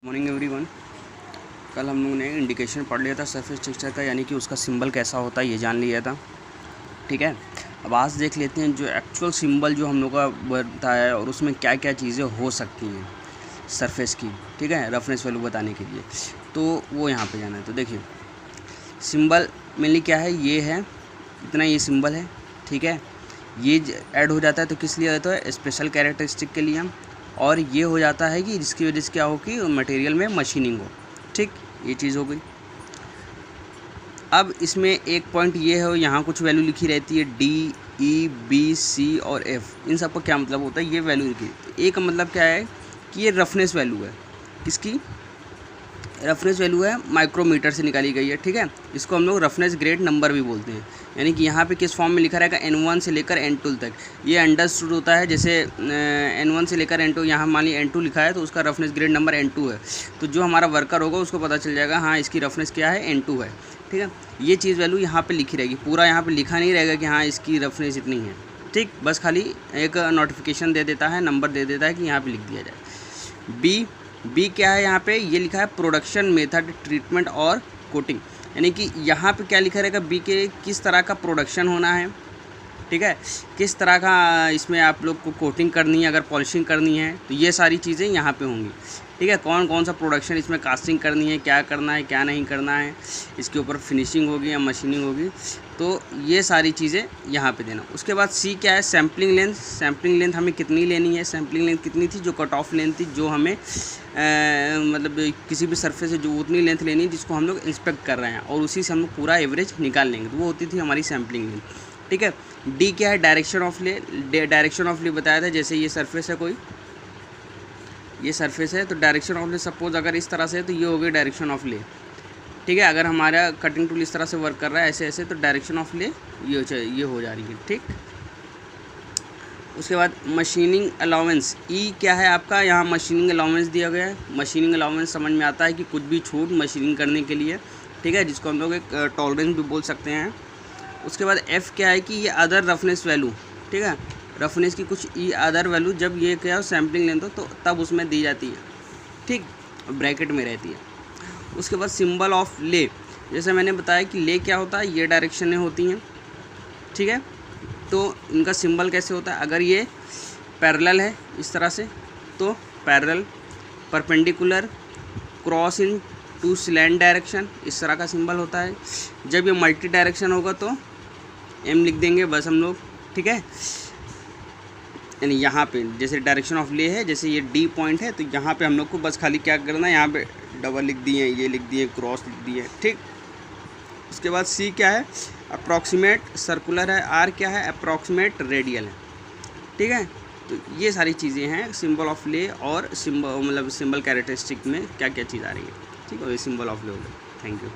Morning everyone. कल हम लोगों ने इंडिकेशन पढ़ लिया था सरफेस टेक्सचर का, यानी कि उसका सिंबल कैसा होता है ये जान लिया था। ठीक है, अब आज देख लेते हैं जो एक्चुअल सिंबल जो हम लोग का बनता है और उसमें क्या क्या चीज़ें हो सकती हैं सरफेस की। ठीक है, रफनेस वैल्यू बताने के लिए तो वो यहाँ पे जाना है। तो देखिए सिंबल मेनली क्या है, ये है इतना, ये सिंबल है। ठीक है, ये ऐड हो जाता है तो किस लिए आता है, स्पेशल कैरेक्टरिस्टिक के लिए। और ये हो जाता है कि जिसकी वजह से क्या हो कि मटेरियल में मशीनिंग हो। ठीक, ये चीज़ हो गई। अब इसमें एक पॉइंट ये है, यहाँ कुछ वैल्यू लिखी रहती है डी, ई, बी, सी और एफ। इन सब का क्या मतलब होता है, ये वैल्यू लिखी। तो एक मतलब क्या है कि ये रफनेस वैल्यू है। किसकी रफनेस वैल्यू है, माइक्रोमीटर से निकाली गई है। ठीक है, इसको हम लोग रफनेस ग्रेड नंबर भी बोलते हैं। यानी कि यहाँ पे किस फॉर्म में लिखा रहेगा, N1 से लेकर N2 तक। ये अंडरस्टूड होता है, जैसे N1 से लेकर N2, यहाँ मान ली N2 लिखा है तो उसका रफनेस ग्रेड नंबर N2 है। तो जो हमारा वर्कर होगा उसको पता चल जाएगा हाँ इसकी रफनेस क्या है, N2 है। ठीक है, ये चीज़ वैल्यू यहाँ पर लिखी रहेगी, पूरा यहाँ पर लिखा नहीं रहेगा कि हाँ इसकी रफनेस इतनी है। ठीक, बस खाली एक नोटिफिकेशन दे देता है, नंबर दे देता है कि यहाँ पर लिख दिया जाए। बी क्या है, यहाँ पे ये लिखा है प्रोडक्शन मेथड, ट्रीटमेंट और कोटिंग। यानी कि यहाँ पे क्या लिखा रहेगा, बी के किस तरह का प्रोडक्शन होना है। ठीक है, किस तरह का इसमें आप लोग को कोटिंग करनी है, अगर पॉलिशिंग करनी है तो ये सारी चीज़ें यहाँ पे होंगी। ठीक है, कौन कौन सा प्रोडक्शन इसमें कास्टिंग करनी है, क्या करना है क्या नहीं करना है, इसके ऊपर फिनिशिंग होगी या मशीनिंग होगी, तो ये सारी चीज़ें यहाँ पे देना। उसके बाद सी क्या है, सैम्पलिंग लेंथ। सैम्पलिंग लेंथ हमें कितनी लेनी है, सैम्पलिंग लेंथ कितनी थी, जो कट ऑफ लेंथ थी, जो हमें मतलब किसी भी सरफेस से जो उतनी लेंथ लेनी है जिसको हम लोग इंस्पेक्ट कर रहे हैं, और उसी से हम लोग पूरा एवरेज निकाल लेंगे, तो वो होती थी हमारी सैम्पलिंग लेंथ। ठीक है, डी क्या है, डायरेक्शन ऑफ ले। डायरेक्शन ऑफ ले बताया था, जैसे ये सरफेस है, कोई ये सरफेस है तो डायरेक्शन ऑफ ले सपोज अगर इस तरह से है तो ये हो गई डायरेक्शन ऑफ ले। ठीक है, अगर हमारा कटिंग टूल इस तरह से वर्क कर रहा है ऐसे ऐसे, तो डायरेक्शन ऑफ ले ये हो जा रही है। ठीक, उसके बाद मशीनिंग अलाउंस, ई क्या है आपका, यहाँ मशीनिंग अलाउंस दिया गया है। मशीनिंग अलाउंस समझ में आता है कि कुछ भी छूट मशीनिंग करने के लिए। ठीक है, जिसको हम लोग एक टॉलरेंस भी बोल सकते हैं। उसके बाद एफ़ क्या है कि ये अदर रफनेस वैल्यू। ठीक है, रफनेस की कुछ ई अदर वैल्यू जब ये क्या हो सैम्पलिंग लेंथ हो तो तब उसमें दी जाती है। ठीक, ब्रैकेट में रहती है। उसके बाद सिंबल ऑफ ले, जैसे मैंने बताया कि ले क्या होता है, ये डायरेक्शनें होती हैं। ठीक है, तो इनका सिंबल कैसे होता है, अगर ये पैरेलल है इस तरह से तो parallel, perpendicular, cross into slant direction, इस तरह का सिंबल होता है। जब ये मल्टी डायरेक्शन होगा तो एम लिख देंगे बस हम लोग। ठीक है, यानी यहाँ पे जैसे डायरेक्शन ऑफ ले है, जैसे ये डी पॉइंट है तो यहाँ पे हम लोग को बस खाली क्या करना है, यहाँ पे डबल लिख दिए, ये लिख दिए, क्रॉस लिख दिए। ठीक, उसके बाद सी क्या है, अप्रॉक्सीमेट सर्कुलर है। आर क्या है, अप्रॉक्सीमेट रेडियल है। ठीक है, तो ये सारी चीज़ें हैं सिंबल ऑफ ले, और सिंबल मतलब सिंबल कैरेक्टरिस्टिक में क्या क्या चीज़ आ रही है। ठीक है, ये सिंबल ऑफ ले हो गया। Thank you.